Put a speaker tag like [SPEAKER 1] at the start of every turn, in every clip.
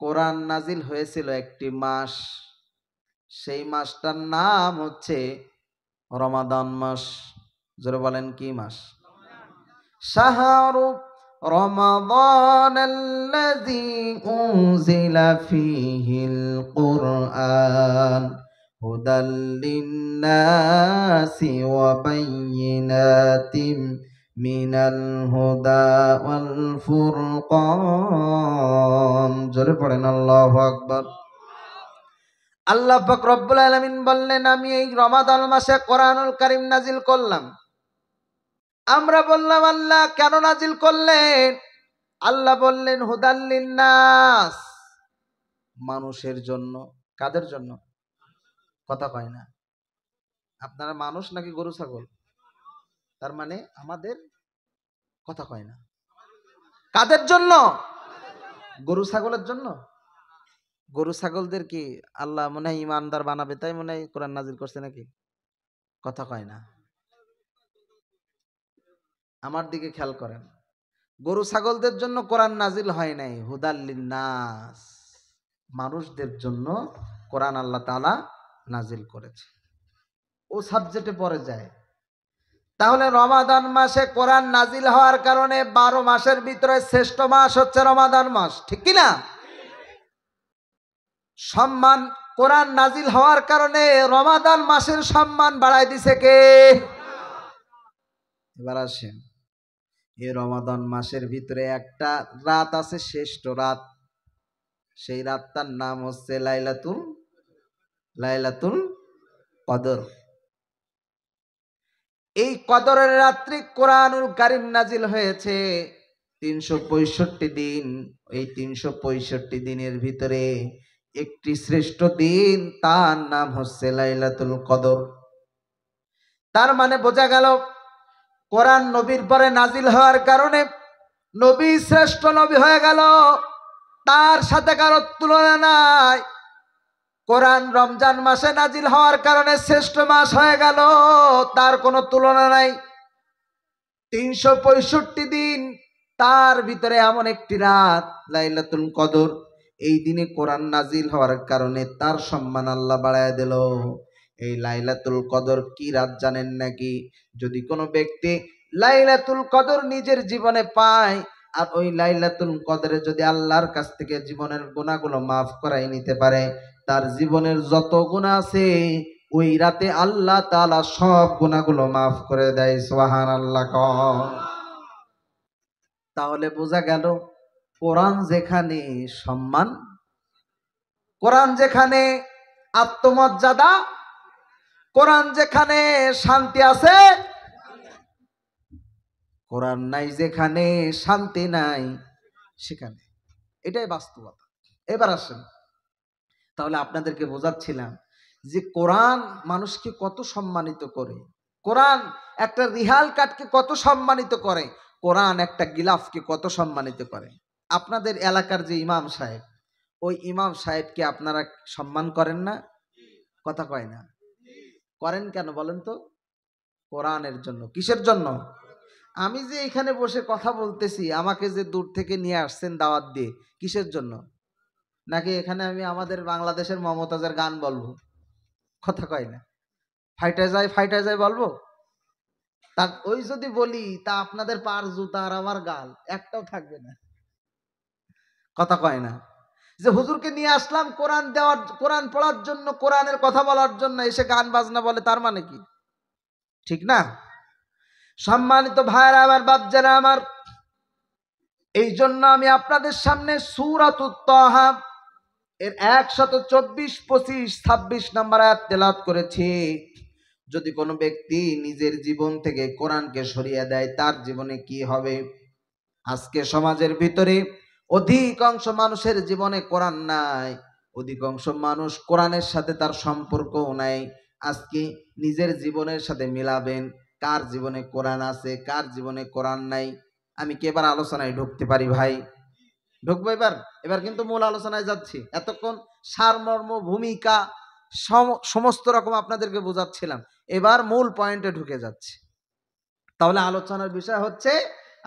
[SPEAKER 1] কোরআন নাজিল হয়েছিল একটি মাস, সেই মাসটার নাম হচ্ছে রমাদান মাস। জোরে বলেন কি মাস? শাহরু রমাদানাল্লাযী উনজিলা ফীহিল কুরআন হুদাল লিন্নাসি ওয়া বায়্যিনাতিম মিনাল হুদা ওয়াল ফুরকান। জোরে পড়েন আল্লাহু আকবার। আল্লাহ পাক রব্বুল আলামিন বললেন, আমি এই রমাদান মাসে কোরআনুল কারীম নাজিল করলাম। আমরা বললাম, আল্লাহ কেন নাজিল করলেন? আল্লাহ বললেন, হুদাল লিন্নাস, মানুষের জন্য। কাদের জন্য? কথা কয় না। আপনারা মানুষ নাকি গরু ছাগল? তার মানে আমাদের কথা কয় না। কাদের জন্য? গরু ছাগলের জন্য। গরু ছাগলদের কি আল্লাহ মনে হয় ইমানদার বানাবে তাই মনে হয় কোরআন নাজিল করছে নাকি? কথা কয় না। আমার দিকে খেয়াল করেন, গরু ছাগলদের জন্য কোরআন নাজিল হয় নাই, হুদাল লিন্নাস, মানুষদের জন্য কোরআন আল্লাহ তাআলা নাজিল করেছে। ও সাবজেক্টে পড়ে যায়। তাহলে রমাদান মাসে কোরআন নাজিল হওয়ার কারণে 12 মাসের ভিতরে শ্রেষ্ঠ মাস হচ্ছে রমাদান মাস, ঠিক কি না? সম্মান, কোরআন নাজিল হওয়ার কারণে রমাদান মাসের সম্মান বাড়ায় দিছে কে? এবার আসেন, এই রমাদান মাসের ভিতরে একটা রাত আছে, শ্রেষ্ঠ রাত। সেই রাতটার নাম হচ্ছে লাইলাতুল কদর। এই কদরের রাত্রি কোরআনুল কারীম নাজিল হয়েছে 365 দিন। এই 365 দিনের ভিতরে একটি শ্রেষ্ঠ দিন, তার নাম হচ্ছে লাইলাতুল কদর। তার মানে বোঝা গেল, কোরআন নবীর পরে নাজিল হওয়ার কারণে নবী শ্রেষ্ঠ নবী হয়ে গেল, তার সাথে কারো তুলনা নাই। কোরআন রমজান মাসে নাজিল হওয়ার কারণে শ্রেষ্ঠ মাস হয়ে গেল, তার কোনো তুলনা নাই। 365 দিন, তার ভিতরে এমন একটি রাত লাইলাতুল কদর। এই দিনে কোরআন নাজিল হওয়ার কারণে তার সম্মান আল্লাহ বাড়ায় দিল। এই লাইলাতুল কদর কি রাত জানেন নাকি? যদি কোনো ব্যক্তি লাইলাতুল কদর নিজের জীবনে পায়, আর ওই লাইলাতুল কদরে যদি আল্লাহর কাছ থেকে জীবনের গুনাহগুলো মাফ করাই নিতে পারে, তার জীবনের যত গুনাহ আছে ওই রাতে আল্লাহ তাআলা সব গুনাহগুলো মাফ করে দেয়। সুবহানাল্লাহ। তাহলে বোঝা গেল, কোরআন যেখানে সম্মান, কোরআন যেখানে আত্মমর্যাদা, কোরআন যেখানে শান্তি আছে, কোরআন নাই যেখানে শান্তি নাই সেখানে। এটাই বাস্তবতা। এবার আসেন, তাহলে আপনাদেরকে বোঝাচ্ছিলাম যে কোরআন মানুষকে কত সম্মানিত করে, কোরআন একটা রিহাল কাঠকে কত সম্মানিত করে, কোরআন একটা গিলাফকে কত সম্মানিত করে। আপনাদের এলাকার যে ইমাম সাহেব, ওই ইমাম সাহেবকে আপনারা সম্মান করেন না? কথা কয় না। করেন কেন বলেন তো? কোরআনের জন্য। কিসের জন্য? আমি যে এখানে বসে কথা বলতেছি, আমাকে যে দূর থেকে নিয়ে আসছেন দাওয়াত দিয়ে, কিসের জন্য? নাকি এখানে আমি আমাদের বাংলাদেশের মমতাজের গান বলবো? কথা কয় না। ফাইটা যায় বলবো? তা ওই যদি বলি, তা আপনাদের পার জুতা আর আমার গাল একটাও থাকবে না। কথা কয় না। যে হুজুরকে নিয়ে আসলাম কোরআন দেওয়ার, কোরআন পড়ার জন্য, কোরআনের কথা বলার জন্য, এসে গান বাজনা বলে, তার মানে কি? ঠিক না? সম্মানিত ভাইরা আমার, বাপজারা আমার, এই জন্য আমি আপনাদের সামনে সূরাতুত তাহা এর 124, 25, 26 নম্বর আয়াত তেলাওয়াত করেছি। যদি কোনো ব্যক্তি নিজের জীবন থেকে কোরআনকে সরিয়ে দেয়, তার জীবনে কি হবে? আজকে সমাজের ভিতরে অধিকাংশ মানুষের জীবনে কোরআন নাই, অধিকাংশ মানুষ কোরআনের সাথে তার সম্পর্কও নাই। আজকে নিজের জীবনের সাথে মিলাবেন, কার জীবনে কোরআন আছে, কার জীবনে কোরআন নাই। আমি কি এবার আলোচনায় ঢুকতে পারি ভাই? ঢুকবো এবার? এবার কিন্তু মূল আলোচনায় যাচ্ছি। এতক্ষণ সারমর্ম, ভূমিকা, সমস্ত রকম আপনাদেরকে বোঝাচ্ছিলাম, এবার মূল পয়েন্টে ঢুকে যাচ্ছে। তাহলে আলোচনার বিষয় হচ্ছে,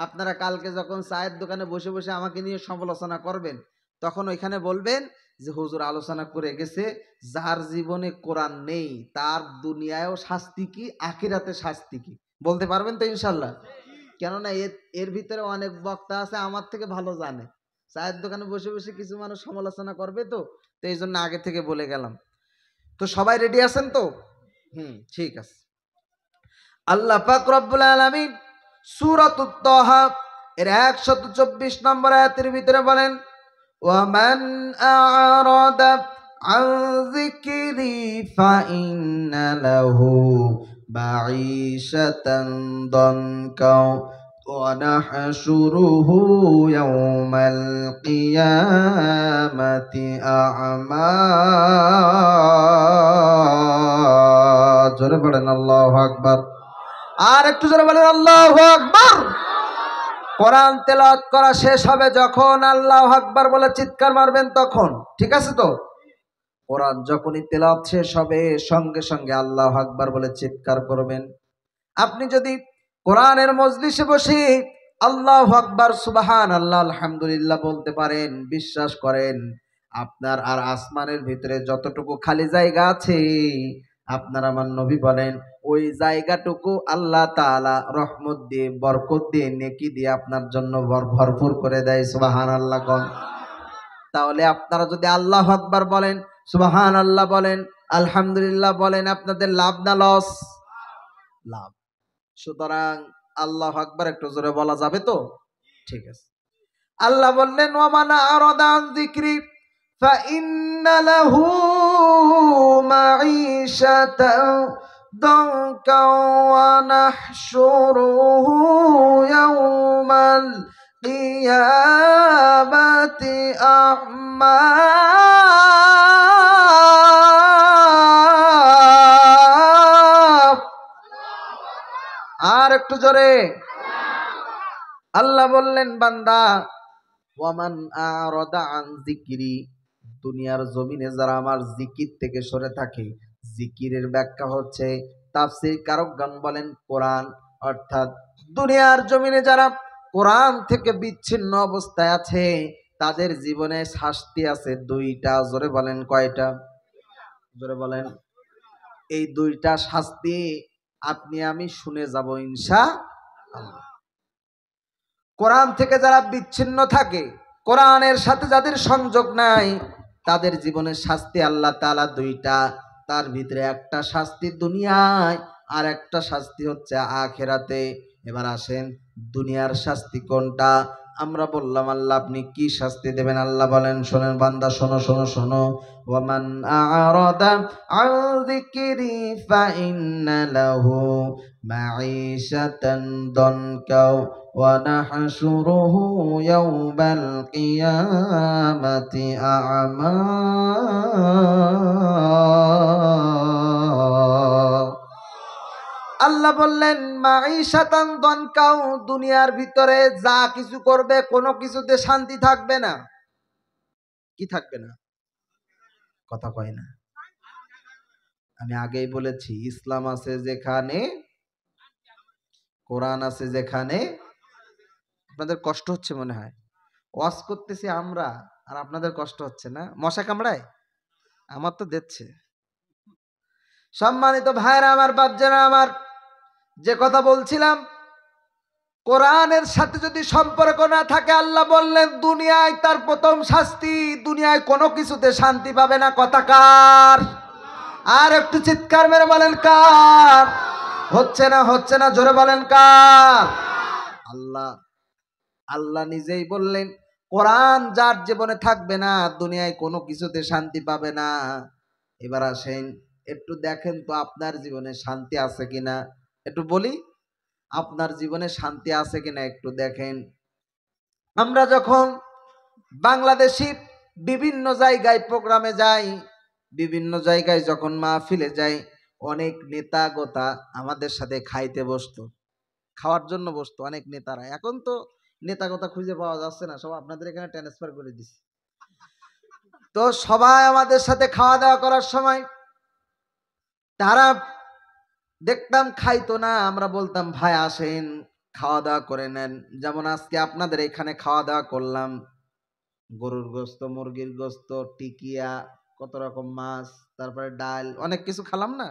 [SPEAKER 1] আপনারা কালকে যখন চায়ের দোকানে বসে বসে আমাকে নিয়ে সমালোচনা করবেন, তখন ওইখানে বলবেন যে হুজুর আলোচনা করে গেছে যার জীবনে কোরআন নেই তার দুনিয়ায়ও শাস্তি কি, আখিরাতে শাস্তি কি। বলতে পারবেন তো ইনশাল্লাহ? কেননা এর ভিতরে অনেক বক্তা আছে আমার থেকে ভালো জানে। চায়ের দোকানে বসে বসে কিছু মানুষ সমালোচনা করবে, তো এই জন্য আগে থেকে বলে গেলাম। তো সবাই রেডি আছেন তো? ঠিক আছে। আল্লাহ পাক রব্বুল আলামিন সূরাতুত তাহা এর 124 নম্বর আয়াতের ভিতরে বলেন, ওয়ামান আ'রাদা আন যিকরি ফাইন্না লাহু মাঈশাতান দানকা ওয়া নাহশুরুহু ইয়াওমাল কিয়ামাতি আ'মা। জোরে পড়েন আল্লাহু আকবার। আর একটু জোরে বলেন আল্লাহু আকবার। কোরআন তেলাওয়াত করা শেষ হবে যখন আল্লাহু আকবার বলে চিৎকার মারবেন তখন, ঠিক আছে তো? কোরআন যখনই তেলাওয়াত শেষ হবে সঙ্গে সঙ্গে আল্লাহু আকবার বলে চিৎকার করবেন। আপনি যদি কোরআনের মজলিসে বসে আল্লাহু আকবার সুবহানাল্লাহ আলহামদুলিল্লাহ বলতে পারেন, বিশ্বাস করেন আপনার আর আসমানের ভিতরে যতটুকু খালি জায়গা আছে, আপনার আমার নবী বলেন ওই জায়গাটুকু আল্লাহ তাআলা রহমত দিয়ে, বরকত দিয়ে, নেকি দিয়ে আপনার জন্য ভরপুর করে দেয়। সুবহানাল্লাহ কোন। তাহলে আপনারা যদি আল্লাহু আকবার বলেন, সুবহানাল্লাহ বলেন, আলহামদুলিল্লাহ বলেন, আপনাদের লাভ না লস? লাভ। সুতরাং আল্লাহু আকবার একটু জোরে বলা যাবে তো? ঠিক আছে। আল্লাহ বললেন ওয়ামান আরাদা আন যিকরি ফাইন্না লাহু মাঈশাতান দানকা ওয়া নাহশুরুহু ইয়াওমাল কিয়ামাতি আ'মা। আর একটু জোরে। আল্লাহ বললেন বান্দা ওয়ামান আ'রাদা আন যিকরি, দুনিয়ার জমিনে যারা আমার জিকির থেকে সরে থাকে, জিকিরের ব্যাখ্যা হচ্ছে তাফসীর কারকগণ বলেন কোরআন, অর্থাৎ দুনিয়ার জমিনে যারা কোরআন থেকে বিচ্ছিন্ন অবস্থায় আছে তাদের জীবনে শাস্তি আছে দুইটা। জোরে বলেন কয়টা? জোরে বলেন। এই দুইটা শাস্তি আপনি আমি শুনে যাব ইনশাআল্লাহ। কোরআন থেকে যারা বিচ্ছিন্ন থাকে, কোরআনের সাথে যাদের সংযোগ নাই, তাদের জীবনের শাস্তি আল্লাহ তাআলা দুইটা। তার ভিতরে একটা শাস্তি দুনিয়ায় আর একটা শাস্তি হচ্ছে আখিরাতে। এবার আসেন দুনিয়ার শাস্তি কোনটা? আমরা বললাম আল্লাহ আপনি কি শাস্তি দেবেন? আল্লাহ বলেন শোনেন বান্দা, শোনো শোনো শোনো। ওয়ামান আ'রাদা আন যিকরি ফাইন্না লাহু মাঈশাতান দানকা ওয়া নাহশুরুহু ইয়াওমাল কিয়ামাতি আ'মা। আল্লাহ বললেন মাঈশাতান দানকাও, দুনিয়ার ভিতরে যা কিছু করবে কোনো কিছুতে শান্তি থাকবে না। কি থাকবে না? কথা কয় না। আমি আগেই বলেছি ইসলাম আছে যেখানে, কোরআন আছে যেখানে। আপনাদের কষ্ট হচ্ছে মনে হয়, ওয়াজ করতেছি আমরা আর আপনাদের কষ্ট হচ্ছে না? মশা কামড়ায়? আমার তো দিচ্ছে। সম্মানিত ভাইরা আমার, বাপজানা আমার, যে কথা বলছিলাম কোরআনের সাথে যদি সম্পর্ক না থাকে, আল্লাহ বললেন দুনিয়ায় তার প্রথম শাস্তি, দুনিয়ায় কোনো কিছুতে শান্তি পাবে না। কথা কার? আর একটু চিৎকার মেরে বলেন কার? হচ্ছে না হচ্ছে না, জোরে বলেন কার? আল্লাহ। আল্লাহ নিজেই বললেন কোরআন যার জীবনে থাকবে না দুনিয়ায় কোনো কিছুতে শান্তি পাবে না। এবার আসেন একটু দেখেন তো আপনার জীবনে শান্তি আছে কিনা। একটু বলি আপনার জীবনে শান্তি আছে কিনা একটু দেখেন। আমরা যখন বাংলাদেশি বিভিন্ন জায়গায় প্রোগ্রামে যাই, বিভিন্ন জায়গায় যখন মাহফিলে যাই, অনেক নেতা গোতা আমাদের সাথে খাইতে বসতো, খাওয়ার জন্য বসতো অনেক নেতারা। এখন তো নেতা গোতা খুঁজে পাওয়া যাচ্ছে না, সব আপনাদের এখানে ট্রান্সফার করে দিছি। তো সবাই আমাদের সাথে খাওয়া দাওয়া করার সময় তারা দেখতাম খাইতো না, আমরা বলতাম ভাই আসেন খাওয়া দাওয়া করে নেন। যেমন আজকে আপনাদের এখানে খাওয়া দাওয়া করলাম, গরুর গোস্ত, মুরগির গোস্ত, টিকিয়া, কত রকম মাছ, তারপরে ডাল, অনেক কিছু খেলাম না?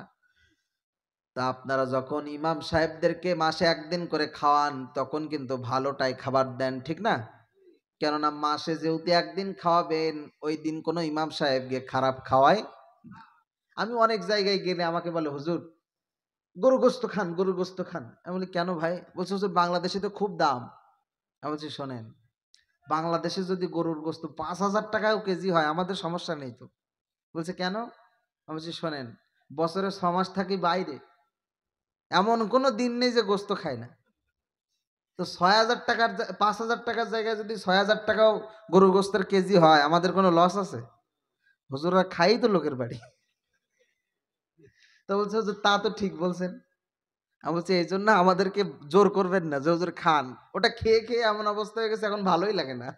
[SPEAKER 1] তা আপনারা যখন ইমাম সাহেবদেরকে মাসে একদিন করে খাওয়ান তখন কিন্তু ভালোটাই খাবার দেন, ঠিক না? কেননা মাসে যেহেতু একদিন খাওয়াবেন, ওই দিন কোনো ইমাম সাহেবকে খারাপ খাওয়ায় না। আমি অনেক জায়গায় গেলে আমাকে বলে, হুজুর গরু গোস্ত খান, গরু গোস্ত খান। আমি বলি কেন ভাই? বলছে হুজুর বাংলাদেশে তো খুব দাম। আমি বলছি শোনেন, বাংলাদেশে যদি গরুর গোস্ত 5,000 টাকাও কেজি হয় আমাদের সমস্যা নেই তো। বলছে কেন? আমি বলছি শোনেন, বছরে 6 মাস থাকি বাইরে, এমন কোনো দিন নেই যে গোস্ত খাই না। তো 6,000 টাকার 5,000 টাকার জায়গায় যদি 6,000 টাকাও গরুর গোস্তের কেজি হয় আমাদের কোনো লস আছে? হুজুররা খাই তো লোকের বাড়ি। তো বলছে হুজুর তা তো ঠিক বলছেন। আমি বলছি এই জন্য আমাদেরকে জোর করবেন না যে হুজুর খান। ওটা খেয়ে খেয়ে এমন অবস্থা হয়ে গেছে এখন ভালোই লাগে না।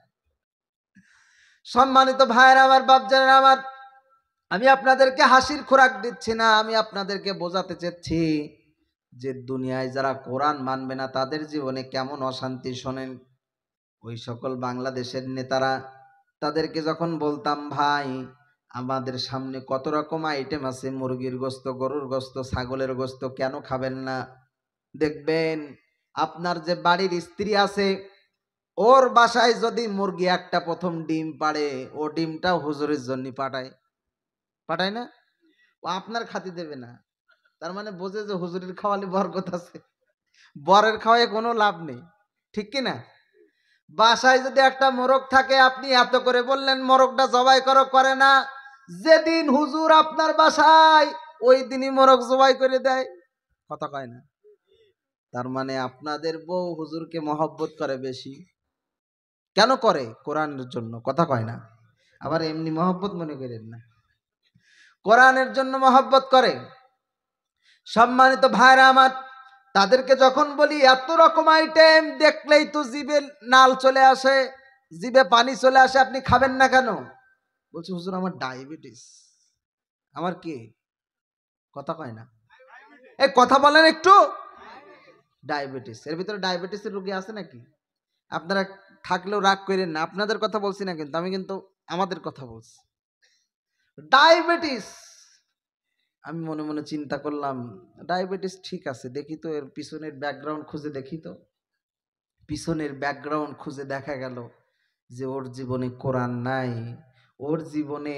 [SPEAKER 1] সম্মানিত ভাইয়েরা আমার, বাপজানেরা আমার, আমি আপনাদেরকে হাসির খোরাক দিচ্ছি না, আমি আপনাদেরকে বোঝাতে চাচ্ছি যে দুনিয়ায় যারা কোরআন মানবে না তাদের জীবনে কেমন অশান্তি শোনেন। ওই সকল বাংলাদেশের নেতারা, তাদেরকে যখন বলতাম ভাই আমাদের সামনে কত রকম আইটেম আছে, মুরগির গোস্ত, গরুর গোস্ত, ছাগলের গোস্ত, কেন খাবেন না? দেখবেন আপনার যে বাড়ির স্ত্রী আছে ওর বাসায় যদি মুরগি একটা প্রথম ডিম পাড়ে, ও ডিমটাও হুজুরের জন্য পাঠায়, পাঠায় না? ও আপনার খাতি দেবে না। তার মানে বোঝে যে হুজুরের খাওয়ালে বরকত আছে, বরের খাওয়ায় কোনো লাভ নেই, ঠিক কি না? বাসায় যদি একটা মোরগ থাকে, আপনি এত করে বললেন মোরগটা জবাই করো, করে না। যেদিন হুজুর আপনার বাসায় ওই দিনই মোরগ জবাই করে দেয়, কথা কয় না? তার মানে আপনাদের বউ হুজুরকে মহব্বত করে বেশি। কেন করে? কোরআনের জন্য, কথা কয় না? আবার এমনি মহব্বত মনে করেন না, কোরআনের জন্য মহব্বত করে। সম্মানিত ভাইরা আমার, তাদেরকে যখন বলি এত রকম আইটেম দেখলেই তো জিভে নাল চলে আসে, জিভে পানি চলে আসে, আপনি খাবেন না কেন? বলছে হুজুর আমার ডায়াবেটিস। আমার কি? কথা কয় না? এই কথা বলেন একটু। ডায়াবেটিস, এর ভিতরে ডায়াবেটিসের রোগী আছে নাকি? আপনারা থাকলেও রাগ করেন না, আপনাদের কথা বলছি না কিন্তু, আমি কিন্তু আমাদের কথা বলছি। ডায়াবেটিস। আমি মনে মনে চিন্তা করলাম ডায়াবেটিস ঠিক আছে, দেখি তো এর পিছনের ব্যাকগ্রাউন্ড খুঁজে দেখি তো। পিছনের ব্যাকগ্রাউন্ড খুঁজে দেখা গেল যে ওর জীবনে কোরআন নাই। ওর জীবনে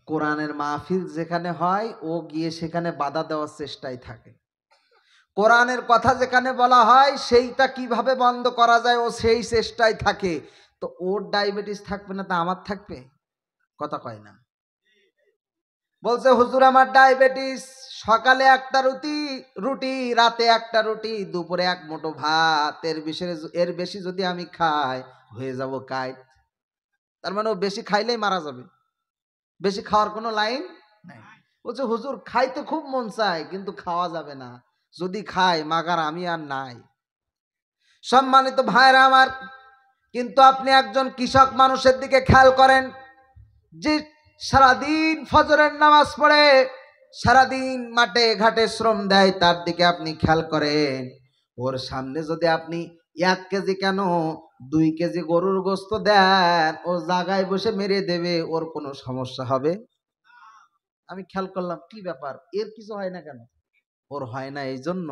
[SPEAKER 1] কোরআনের মাহফিল যেখানে হয় ও গিয়ে সেখানে বাধা দেওয়ার চেষ্টায় থাকে। কোরআনের কথা যেখানে বলা হয় সেইটা কিভাবে বন্ধ করা যায় ও সেই চেষ্টায় থাকে। তো ওর ডায়াবেটিস থাকবে না তা আমার থাকবে? কথা কয় না। বলছে হুজুর আমার ডায়াবেটিস, সকালে একটা রুটি রুটি রাতে একটা রুটি, দুপুরে এক মুঠো ভাত, এর বেশি যদি আমি খাই হয়ে যাব কাইট। তার মানে ও বেশি খাইলেই মারা যাবে, বেশি খাওয়ার কোনো লাইন নাই। বলছে হুজুর খাইতে খুব মন চায় কিন্তু খাওয়া যাবে না, যদি খাই মাগার আমি আর নাই। সম্মানিত ভাইরা আমার, কিন্তু আপনি একজন কৃষক মানুষের দিকে খেয়াল করেন, যে সারাদিন ফজরের নামাজ পড়ে সারাদিন মাঠে ঘাটে শ্রম দেয়, তার দিকে আপনি খেয়াল করেন। ওর সামনে যদি আপনি 1 কেজি কেন 2 কেজি গরুর গোস্ত দেন, ও জায়গায় বসে মেরে দেবে, ওর কোনো সমস্যা হবে? আমি খেয়াল করলাম কি ব্যাপার, এর কিছু হয় না কেন? ওর হয় না এই জন্য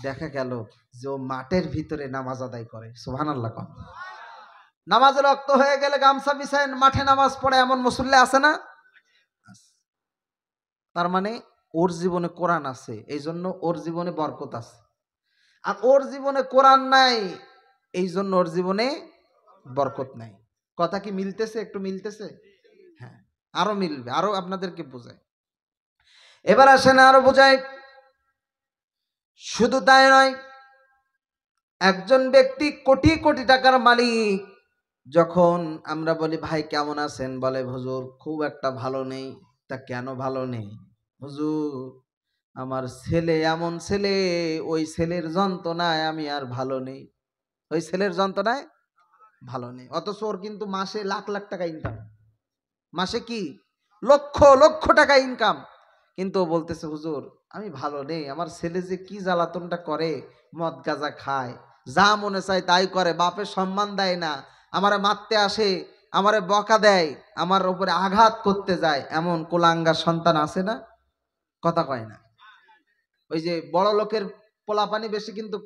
[SPEAKER 1] দেখা গেল যে ও মাঠের ভিতরে নামাজ আদায় করে। সুবহানাল্লাহ। নামাজের রক্ত হয়ে গেলে গামছা বিছায় মাঠে নামাজ পড়ে এমন মুসল্লি আছে না? তার মানে ওর জীবনে কোরআন আছে, এই জন্য ওর জীবনে বরকত আছে। আর ওর জীবনে কোরআন নাই, এই জন্য ওর জীবনে বরকত নাই। কথা কি মিলতেছে? একটু মিলতেছে? হ্যাঁ, আরো মিলবে, আরো আপনাদেরকে বোঝায়। এবার আসেন আরো বোঝায়। শুধু তাই নয়, একজন ব্যক্তি কোটি কোটি টাকার মালিক, যখন আমরা বলি ভাই কেমন আছেন, বলে হুজুর খুব একটা ভালো নেই। তা কেন ভালো নেই? হুজুর আমার ছেলে এমন ছেলে, ওই ছেলের যন্ত্রণায় আমি আর ভালো নেই, ওই ছেলের যন্ত্রণায় ভালো নেই। অথচ ওর কিন্তু মাসে লাখ লাখ টাকা ইনকাম, মাসে কি লক্ষ লক্ষ টাকা ইনকাম, কিন্তু ও বলতেছে হুজুর আমি ভালো নেই, আমার ছেলে যে কি জ্বালাতনটা করে, মদ গাঁজা খায়, যা মনে চায় তাই করে, বাপের সম্মান দেয় না, আমারে মারতে আসে, আমারে বকা দেয়, আমার উপরে আঘাত করতে যায়, এমন কুলাঙ্গার সন্তান আছে না? কথা কয় না। ওই যে বড় লোকের পোলাপানি বেশি কিন্তু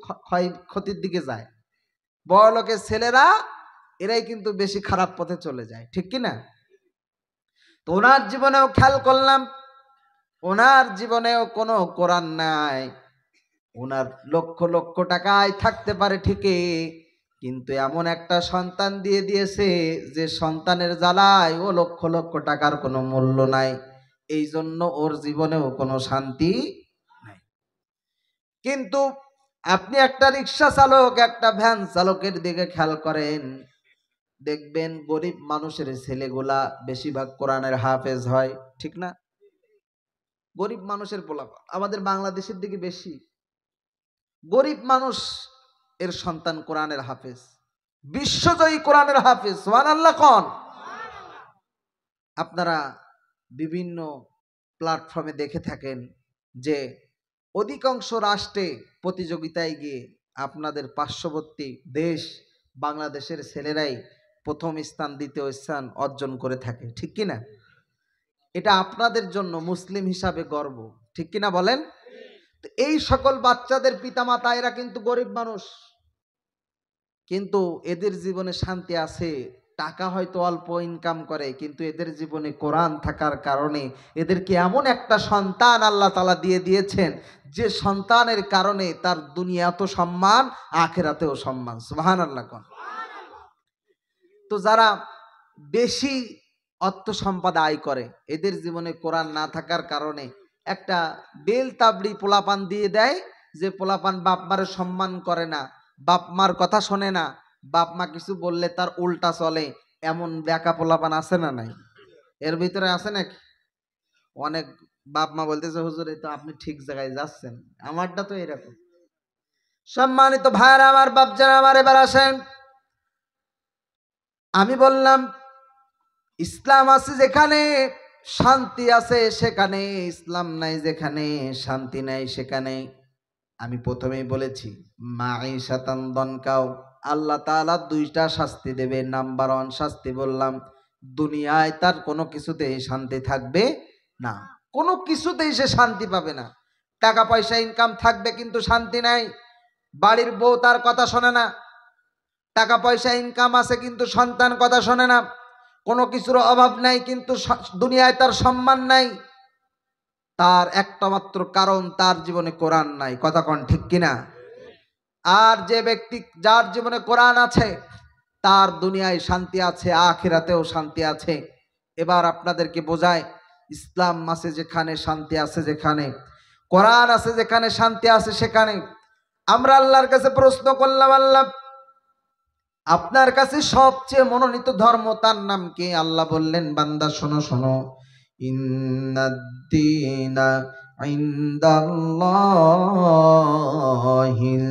[SPEAKER 1] ক্ষতির দিকে যায়, বড় লোকের ছেলেরা এরাই কিন্তু বেশি খারাপ পথে চলে যায়, ঠিক কি না? তো ওনার জীবনেও খেয়াল করলাম, ওনার জীবনেও কোনো কোরআন নাই। ওনার লক্ষ লক্ষ টাকায় থাকতে পারে ঠিকই, কিন্তু এমন একটা সন্তান দিয়ে দিয়েছে যে সন্তানের জ্বালায় ও লক্ষ লক্ষ টাকার কোনো মূল্য নাই, এই জন্য ওর জীবনেও কোনো শান্তি নাই। কিন্তু আপনি একটা রিক্সা চালক, একটা ভ্যান চালকের দিকে খেয়াল করেন, দেখবেন গরিব মানুষের ছেলেগুলা বেশিরভাগ কোরআনের হাফেজ হয়, ঠিক না? গরিব মানুষের পোলাপান আমাদের বাংলাদেশের দিকে বেশি, গরিব মানুষ এর সন্তান কোরআনের হাফেজ, বিশ্বজয়ী কোরআনের হাফেজ, সুবহানাল্লাহ কোন। আপনারা বিভিন্ন প্ল্যাটফর্মে দেখে থাকেন যে অধিকাংশ রাষ্ট্রে প্রতিযোগিতায় গিয়ে আপনাদের পার্শ্ববর্তী দেশ বাংলাদেশের ছেলেরাই প্রথম স্থান, দ্বিতীয় স্থান অর্জন করে থাকে, ঠিক কিনা? এটা আপনাদের জন্য মুসলিম হিসাবে গর্ব, ঠিক কিনা বলেন? এই সকল বাচ্চাদের পিতামাতা এরা কিন্তু গরিব মানুষ, কিন্তু এদের জীবনে শান্তি আছে। টাকা হয়তো অল্প ইনকাম করে, কিন্তু এদের জীবনে কোরআন থাকার কারণে এদেরকে এমন একটা সন্তান আল্লাহ তাআলা দিয়ে দিয়েছেন যে সন্তানের কারণে তার দুনিয়াতেও সম্মান, আখিরাতেও সম্মান, সুবহানাল্লাহ কোন। তো যারা বেশি অর্থ সম্পদ আয় করে, এদের জীবনে কোরআন না থাকার কারণে একটা বেল তাবড়ি পোলাপান দিয়ে দেয়, যে পোলাপান বাপ মারে সম্মান করে না, বাপ মার কথা শোনে না, বাপ মা কিছু বললে তার উল্টা চলে, এমন বেকা পোলাপান আছে না নাই? এর ভিতরে আছে নাকি? অনেক বাপ মা বলতেছে, হুজুর এই তো আপনি ঠিক জায়গায় যাচ্ছেন, আমারটা তো এরকম। সম্মানিত ভাইরা আমার, বাপ যারা আমার, এবার আসেন। আমি বললাম ইসলাম আছে যেখানে শান্তি আছে সেখানে, ইসলাম নাই যেখানে শান্তি নাই সেখানে। আমি প্রথমেই বলেছি মাঈশাতান দনকাও, আল্লাহ তাআলা দুইটা শাস্তি দেবে। নাম্বার 1 শাস্তি বললাম, দুনিয়ায় তার কোনো কিছুতেই শান্তি থাকবে না, কোনো কিছুতেই সে শান্তি পাবে না। টাকা পয়সা ইনকাম থাকবে কিন্তু শান্তি নাই, বাড়ির বউ তার কথা শোনে না, টাকা পয়সা ইনকাম আছে কিন্তু সন্তান কথা শোনে না, কোনো কিছুর অভাব নাই কিন্তু দুনিয়ায় তার সম্মান নাই। তার একটা মাত্র কারণ, তার জীবনে কোরআন নাই, কথা কোন ঠিক কিনা? আর যে ব্যক্তি যার জীবনে কোরআন আছে তার দুনিয়ায় শান্তি আছে, আখিরাতেও শান্তি আছে। এবার আপনাদেরকে বোঝায়, ইসলাম আছে যেখানে শান্তি আছে, যেখানে কোরআন আছে যেখানে শান্তি আছে সেখানে। আমরা আল্লাহর কাছে প্রশ্ন করলাম, আল্লাহ আপনার কাছে সবচেয়ে মনোনীত ধর্ম তার নাম কি? আল্লাহ বললেন, বান্দা শোনো শোনো, ইন্নাদ-দীনা ইনদাল্লাহিল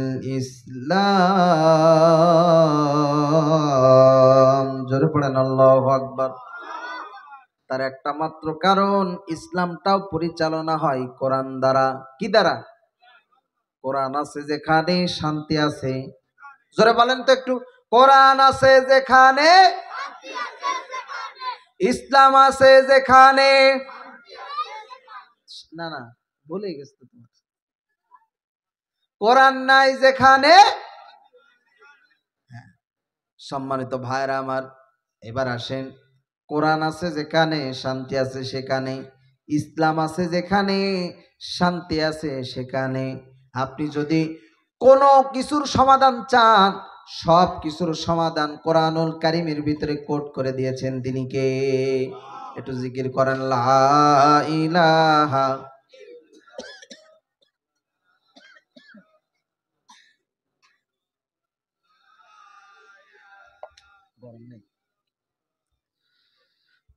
[SPEAKER 1] ইসলাম। জোরে পড়েন আল্লাহু আকবার। তার একটা মাত্র কারণ, ইসলামটাও পরিচালনা হয় কোরআন দ্বারা। কি দ্বারা? কোরআন আছে যেখানে শান্তি আছে। জোরে বলেন তো একটু, কোরআন আছে যেখানে, ইসলাম আছে যেখানে, না না ভুলে গেছো তোমার, কোরআন নাই যেখানে। সম্মানিত ভাইরা আমার, এবার আসেন, কোরআন আছে যেখানে শান্তি আছে সেখানে, ইসলাম আছে যেখানে শান্তি আছে সেখানে। আপনি যদি কোনো কিছুর সমাধান চান, সব কিছুর সমাধান কোরআনুল কারীমের ভিতরে কোট করে দিয়েছেন। তিনি কে? একটু জিকির করেন, লা ইলাহা।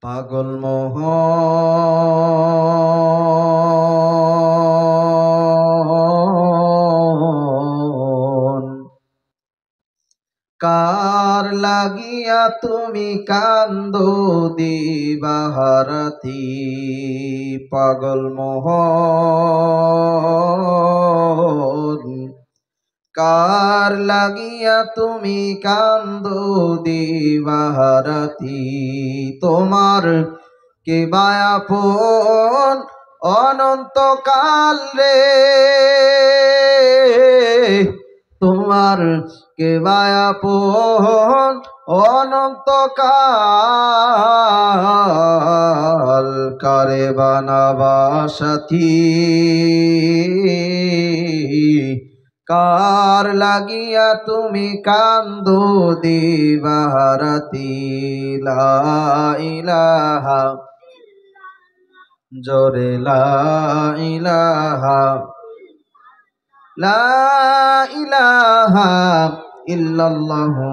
[SPEAKER 1] পাগল মোহন, কার লাগিয়া তুমি কান্দো দিবারাতি? পাগল মোহন, কার লাগিয়া তুমি কান্দো দিবারাতি, তোমার কে বায়াপন অনন্তকাল রে, তোমার কে বায়াপন অনন্তকাল, কারে বানাবা সাথী, কার লাগিয়া তুমি কান্দো দিবারাতি, লা ইলাহা জোরে লা ইলাহা, লা ইলাহা ইল্লাল্লাহু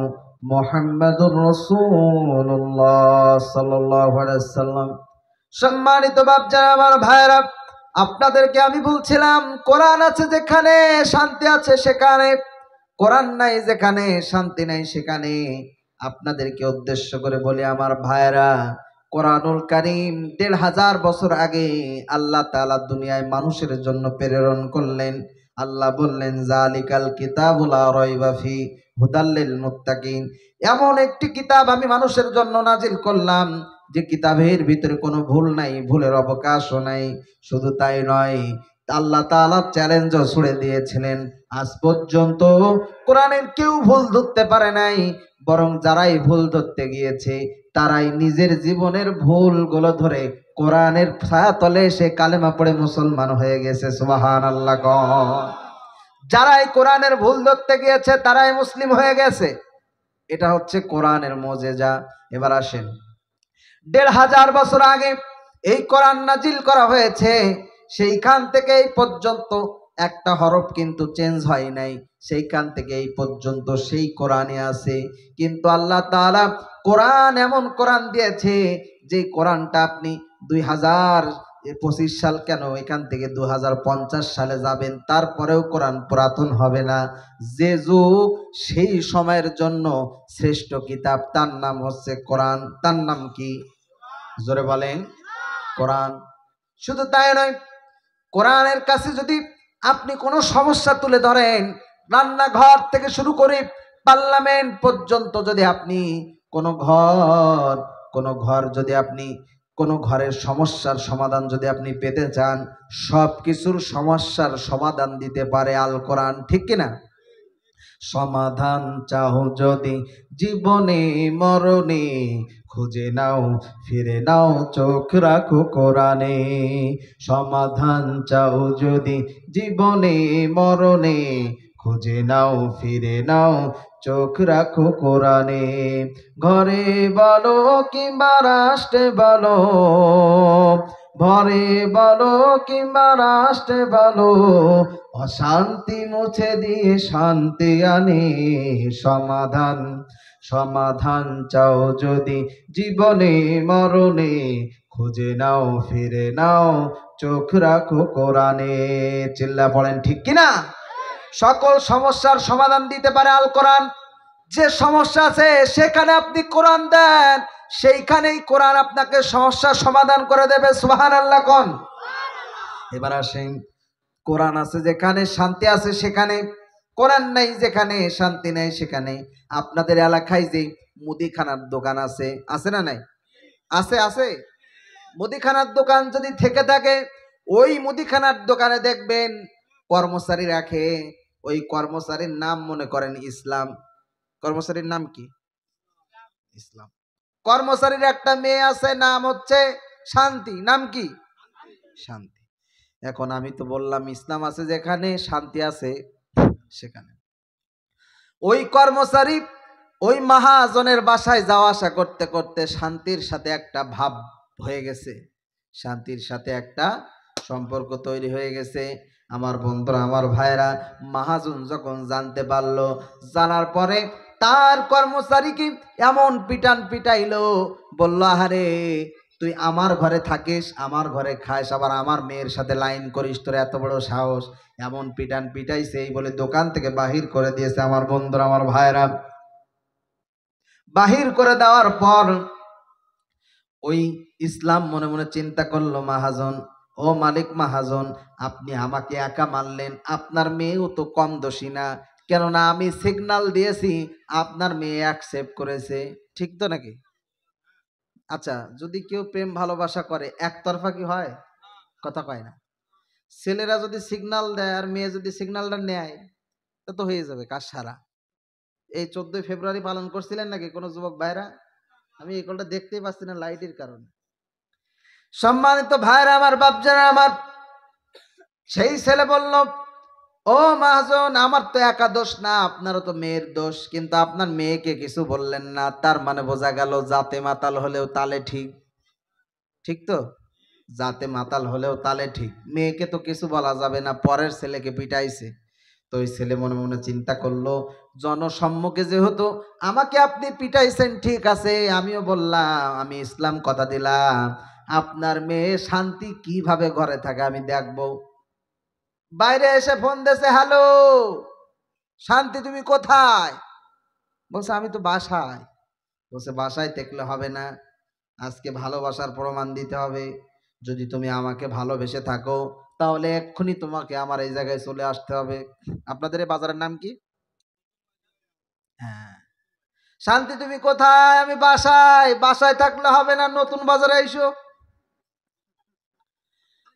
[SPEAKER 1] মুহাম্মাদুর রাসূলুল্লাহ সাল্লাল্লাহু আলাইহি ওয়াসাল্লাম। সম্মানিত বাপজান আমার ভাইরা, আপনাদেরকে আমি বলছিলাম কোরআন আছে যেখানে শান্তি আছে সেখানে, কোরআন নাই যেখানে শান্তি নাই সেখানে। আপনাদেরকে উদ্দেশ্য করে বলি আমার ভাইরা, কোরআনুল কারীম ১৫০০ বছর আগে আল্লাহ তাআলা দুনিয়ায় মানুষের জন্য প্রেরণ করলেন। আল্লাহ বললেন জালিকাল কিতাবুল লা রাইবা ফি হুদাল লিল মুত্তাকিন, এমন একটি কিতাব আমি মানুষের জন্য নাজিল করলাম যে কিতাবের ভিতরে কোনো ভুল নাই, ভুলের অবকাশও নাই। শুধু তাই নয়, আল্লাহ তাআলা চ্যালেঞ্জও ছুড়ে দিয়েছিলেন, আজ পর্যন্ত কোরআনের কেউ ভুল ধরতে পারে নাই, বরং যারাই ভুল ধরতে গিয়েছে তারাই নিজের জীবনের ভুলগুলো ধরে কোরআনের ছায়াতলে সে কালেমা পড়ে মুসলমান হয়ে গেছে। সুবহানাল্লাহ। যারাই কোরআনের ভুল ধরতে গিয়েছে তারাই মুসলিম হয়ে গেছে। এটা হচ্ছে কোরআনের মুজিজা। এবার আসেন, ১৫০০ বছর আগে এই কোরআন নাজিল করা হয়েছে, সেইখান থেকে এই পর্যন্ত একটা হরফ কিন্তু চেঞ্জ হয় নাই, সেইখান থেকে এই পর্যন্ত সেই কোরআনে আছে। কিন্তু আল্লাহ তাআলা কোরআন এমন কোরআন দিয়েছে যে কোরআনটা আপনি ২০২৫ সাল কেন, এখান থেকে ২০৫০ সালে যাবেন, তারপরেও কোরআন পুরাতন হবে না। যে যুগ সেই সময়ের জন্য শ্রেষ্ঠ কিতাব, তার নাম হচ্ছে কোরআন। তার নাম কি? জোরে বলেন, কোরআন। শুধু তাই নয়, কোরআনের কাছে যদি আপনি কোনো সমস্যা তুলে ধরেন, রান্নাঘর থেকে শুরু করে পার্লামেন্ট পর্যন্ত, যদি আপনি কোনো ঘরের সমস্যার সমাধান যদি আপনি পেতে চান, সব কিছুর সমস্যার সমাধান দিতে পারে আল কোরআন, ঠিক কিনা? সমাধান চাও যদি জীবনে মরণে, খুঁজে নাও ফিরে নাও চোখ রাখো কোরআনে। সমাধান চাও যদি জীবনে মরণে, খুঁজে নাও ফিরে নাও চোখ রাখো কোরআনে। ঘরে বলো কিংবা রাষ্ট্রে বলো, ঘরে বলো কিংবা রাষ্ট্রে বলো, অশান্তি মুছে দিয়ে শান্তি আনে। সমাধান চাও যদি জীবনে মরণে, খুঁজে নাও ফিরে নাও চোখ রাখো কোরআনে। চিল্লা পড়েন ঠিক কিনা? সকল সমস্যার সমাধান দিতে পারে আল কোরআন। যে সমস্যা আছে সেখানে আপনি কোরআন দেন, সেইখানেই কোরআন আপনাকে সমস্যার সমাধান করে দেবে। সুবহানাল্লাহ কোন। এবার আসেন, কোরআন আছে যেখানে শান্তি আছে সেখানে, কোরআন নাই যেখানে শান্তি নাই সেখানে। আপনাদের এলাকায় যে মুদিখানার দোকান আছে, আছে না নাই? আছে, আছে। মুদিখানার দোকান যদি থেকে থাকে, ওই মুদিখানার দোকানে দেখবেন কর্মচারী রাখে, ওই কর্মচারীর নাম মনে করেন ইসলাম। কর্মচারীর নাম কি? ইসলাম। কর্মচারীর একটা মেয়ে আছে, নাম হচ্ছে শান্তি। নাম কি? শান্তি। এখন আমি তো বললাম ইসলাম আছে যেখানে শান্তি আছে সেখানে। ওই কর্মচারী ওই মহাজনের বাসায় যাওয়া আসা করতে করতে শান্তির সাথে একটা ভাব হয়ে গেছে, শান্তির সাথে একটা সম্পর্ক তৈরি হয়ে গেছে। আমার বন্ধুরা, আমার ভাইরা, মহাজন যখন জানতে পারলো, জানার পরে তার কর্মচারীকে এমন পিটান পিটাইলো, বলল আহারে তুই আমার ঘরে থাকিস, আমার ঘরে খাস, আবার আমার মেয়ের সাথে লাইন করিস, তোর এত বড় সাহস। এমন পিটান পিটাইছে, এই বলে দোকান থেকে বাহির করে দিয়েছে। আমার বন্ধুরা, আমার ভাইরা, বাহির করে দেওয়ার পর ওই ইসলাম মনে মনে চিন্তা করলো, মহাজন, ও মালিক মহাজন, আপনি আমাকে একা মারলেন, আপনার মেয়েও তো কম দোষী না, কেননা আমি সিগন্যাল দিয়েছি, আপনার মেয়ে অ্যাকসেপ্ট করেছে, ঠিক তো নাকি? আচ্ছা, যদি কেউ প্রেম ভালোবাসা করে একতরফা কি হয়? কথা কয় না। ছেলেরা যদি সিগন্যাল দেয় আর মেয়ে যদি সিগন্যালটা নেয়, তা তো হয়ে যাবে কাজ সারা। এই 14 ফেব্রুয়ারি পালন করছিলেন নাকি কোনো যুবক ভাইরা? আমি এই কলটা দেখতেই পাচ্ছি না লাইটের কারণে। সম্মানিত ভাইরা আমার, বাপজানা আমার, সেই ছেলে বলল, ও মহাজন, আমার তো একা দোষ না, আপনারও তো মেয়ের দোষ, কিন্তু আপনার মেয়েকে কিছু বললেন না, তার মানে বোঝা গেল জাতে মাতাল হলেও তালে ঠিক, ঠিক তো? জাতে মাতাল হলেও তালে ঠিক। মেয়েকে তো কিছু বলা যাবে না, পরের ছেলেকে পিটাইছে। তো ওই ছেলে মনে মনে চিন্তা করলো, জনসম্মুখে যেহেতু আমাকে আপনি পিটাইছেন, ঠিক আছে, আমিও বললাম, আমি ইসলাম কথা দিলাম, আপনার মেয়ে শান্তি কিভাবে ঘরে থাকে আমি দেখবো। বাইরে এসে ফোন দিয়েছে, হ্যালো শান্তি, তুমি কোথায়? বলছে আমি তো বাসায়। বলছে বাসায় দেখলে হবে না, আজকে ভালোবাসার প্রমাণ দিতে হবে। যদি তুমি আমাকে ভালোবেসে থাকো তাহলে এক্ষুনি তোমাকে আমার এই জায়গায় চলে আসতে হবে। আপনাদের এই বাজারের নাম কি? হ্যাঁ। শান্তি তুমি কোথায়? আমি বাসায়। বাসায় থাকলে হবে না, নতুন বাজারে আইসো।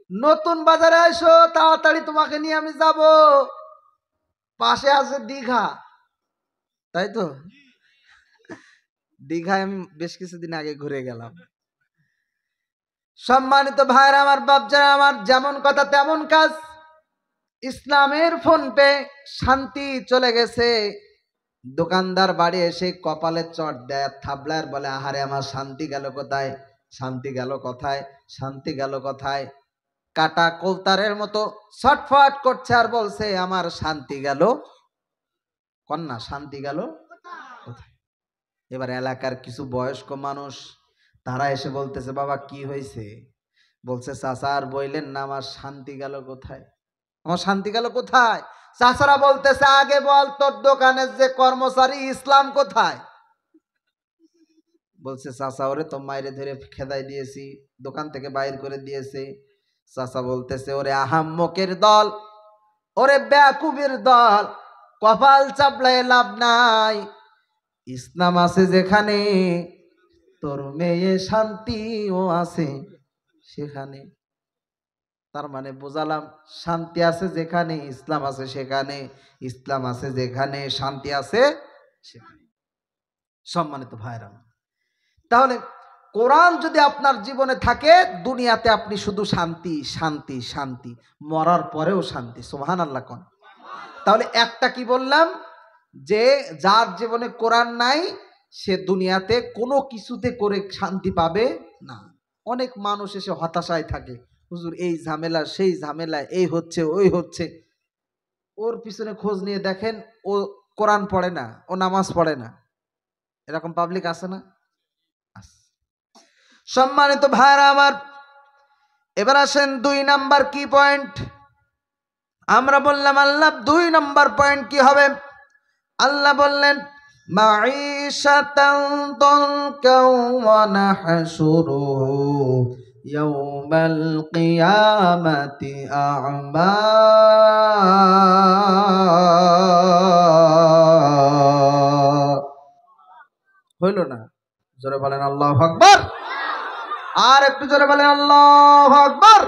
[SPEAKER 1] নতুন বাজারে আইসো তাড়াতাড়ি, তোমাকে নিয়ে আমি যাব। পাশে আছে দীঘা, তাই তো? দীঘায় আমি বেশ কিছুদিন আগে ঘুরে গেলাম। সম্মানিত ভাইরা আমার, বাপজারা আমার, যেমন কথা তেমন কাজ। ইসলামের ফোন পে, শান্তি চলে গেছে। দোকানদার বাড়ি এসে কপালে চট দেয়, থাবলার বলে, আহারে আমার শান্তি গেল কোথায়? শান্তি গেল কোথায়? শান্তি গেল কোথায়? কাটা কৌতারের মতো ছটফট করছে আর বলছে, আমার শান্তি গেল কন্যা, শান্তি গেল কোথায়? এবার এলাকার কিছু বয়স্ক মানুষ তারা এসে বলতেছে, বাবা কি হয়েছে? বলছে, চাচা আর বইলেন না, আমার শান্তি গেল কোথায়? আমার শান্তি গেল কোথায়? চাচারা বলতেছে, আগে বল তোর দোকানের যে কর্মচারী ইসলাম কোথায়? বলছে, চাচা ওরে তো মাইরে ধরে খেদাই দিয়েছি, দোকান থেকে বাইর করে দিয়েছে। চাচা বলতেছে, ওরে আহাম্মকের দল, ওরে বেয়াকুবের দল, কপাল চাপলায় লাভ নাই। ইসলাম আছে যেখানে, তোর মেয়ে শান্তিও আছে সেখানে। তার মানে বোঝালাম, শান্তি আছে যেখানে ইসলাম আছে সেখানে, ইসলাম আছে যেখানে শান্তি আছে সেখানে। সম্মানিত ভাইরা, তাহলে কোরআন যদি আপনার জীবনে থাকে, দুনিয়াতে আপনি শুধু শান্তি শান্তি শান্তি, মরার পরেও শান্তি। সুবহানাল্লাহ কোন। তাহলে একটা কি বললাম, যে যার জীবনে কোরআন নাই সে দুনিয়াতে কোনো কিছুতে করে শান্তি পাবে না। অনেক মানুষ এসে হতাশায় থাকে, হুজুর এই ঝামেলা সেই ঝামেলা, এই হচ্ছে ওই হচ্ছে। ওর পিছনে খোঁজ নিয়ে দেখেন, ও কোরআন পড়ে না, ও নামাজ পড়ে না। এরকম পাবলিক আছে না? আছে। সম্মানিত ভাইরা আমার, এবার আসেন 2 নাম্বার কি পয়েন্ট। আমরা বললাম আল্লাহ 2 নাম্বার পয়েন্ট কি হবে? আল্লাহ বললেন, মাঈশাতান দানকা ওয়া নাহশুরুহু ইয়াওমাল কিয়ামাতি আ'মা। হইল না? জোরে বলেন আল্লাহু আকবার। আর একটু জোরে বলেন আল্লাহু আকবার।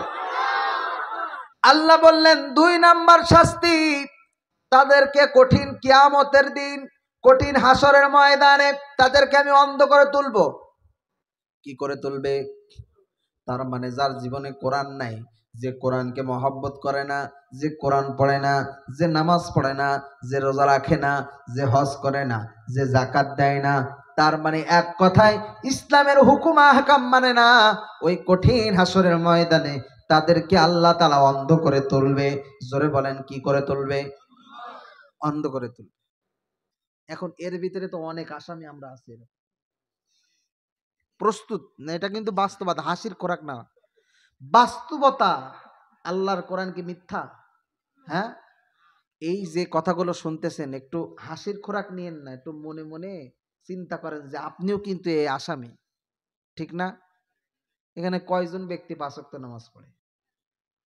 [SPEAKER 1] আল্লাহ বললেন 2 নাম্বার শাস্তি, তাদেরকে কঠিন কিয়ামতের দিন, কঠিন হাসরের ময়দানে তাদেরকে আমি অন্ধ করে তুলবো। কি করে তুলবে? তার মানে যার জীবনে কোরআন নাই, যে কোরআনকে মহব্বত করে না, যে কোরআন পড়ে না, যে নামাজ পড়ে না, যে রোজা রাখে না, যে হজ করে না, যে যাকাত দেয় না, তার মানে এক কথায় ইসলামের হুকুম আহকাম মানে না, ওই কঠিন হাসরের ময়দানে তাদেরকে আল্লাহ তাআলা অন্ধ করে তুলবে। জোরে বলেন কি করে তুলবে? অন্ধ করে তুলবে। এখন এর ভিতরে তো অনেক আসামি আমরা আছি, প্রস্তুত না, এটা কিন্তু বাস্তবতা, হাসির খোরাক না, বাস্তবতা। আল্লাহর কোরআন কি মিথ্যা? হ্যাঁ। এই যে কথাগুলো শুনতেছেন, একটু হাসির খোরাক নিয়েন না, একটু মনে মনে চিন্তা করেন যে আপনিও কিন্তু এই আসামি, ঠিক না? এখানে কয়জন ব্যক্তি 5 ওয়াক্ত নামাজ পড়ে?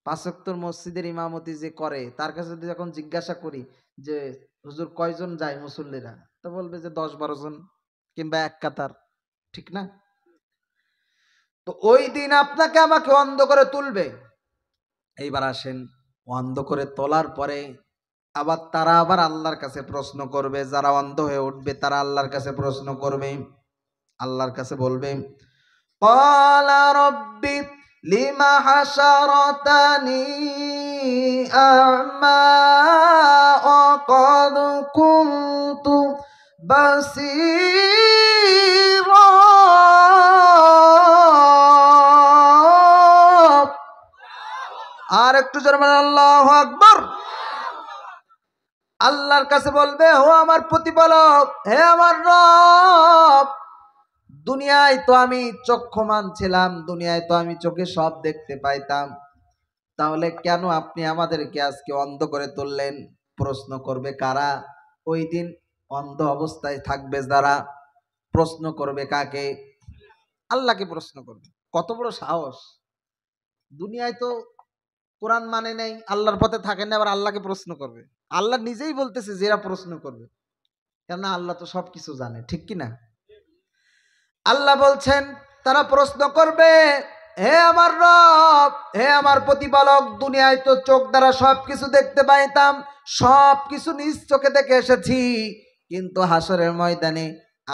[SPEAKER 1] 5 ওয়াক্ত মসজিদের ইমামতি যে করে, তার কাছে যদি যখন জিজ্ঞাসা করি যে হুজুর কয়জন যায় মুসল্লিরা? তো বলবে যে 10-12 জন কিংবা এক কাতার, ঠিক না? তো ওই দিন আপনাকে আমাকে অন্ধ করে তুলবে। এইবার আসেন, অন্ধ করে তোলার পরে আবার তারা আবার আল্লাহর কাছে প্রশ্ন করবে। যারা অন্ধ হয়ে উঠবে তারা আল্লাহর কাছে প্রশ্ন করবে, আল্লাহর কাছে বলবে, ক্বালা রব্বি লিমা হাশারাতানি আ'মা ওয়া ক্বাদ কুনতু বাসীরা। আর একটু জোরে বলেন আল্লাহু আকবার। আল্লাহর কাছে বলবে, ও আমার প্রতিপালক, হে আমার রব, দুনিয়ায় তো আমি চক্ষুমান ছিলাম, দুনিয়ায় তো আমি চোখে সব দেখতে পাইতাম, তাহলে কেন আপনি আমাদেরকে আজকে অন্ধ করে তুললেন? প্রশ্ন করবে কারা? ওই দিন অন্ধ অবস্থায় থাকবে যারা, প্রশ্ন করবে কাকে? আল্লাহকে প্রশ্ন করবে। কত বড় সাহস! দুনিয়ায় তো কোরআন মানে নেই, আল্লাহর পথে থাকেন না, আবার আল্লাহকে প্রশ্ন করবে। আল্লাহ নিজেই বলতেছে যে এরা প্রশ্ন করবে, কেননা আল্লাহ তো সবকিছু জানে, ঠিক কি না? আল্লাহ বলছেন তারা প্রশ্ন করবে, হে আমার রব, হে আমার প্রতিপালক, দুনিয়ায় তো চোখ দ্বারা সবকিছু দেখতে পাইতাম, সবকিছু নিজ চোখে দেখে এসেছি, কিন্তু হাসরের ময়দানে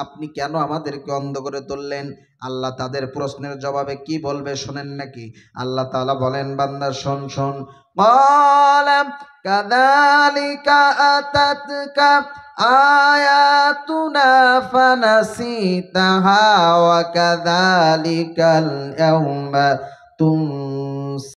[SPEAKER 1] আপনি কেন আমাদেরকে অন্ধ করে তুললেন? আল্লাহ তাদের প্রশ্নের জবাবে কি বলবে শোনেন নাকি? আল্লাহ তাআলা বলেন, বান্দা শোন শোন। ক্বালা কাযালিকা আতাতকা আয়াতুনা ফানাসিতাহা ওয়া কাযালিকাল ইয়াউমা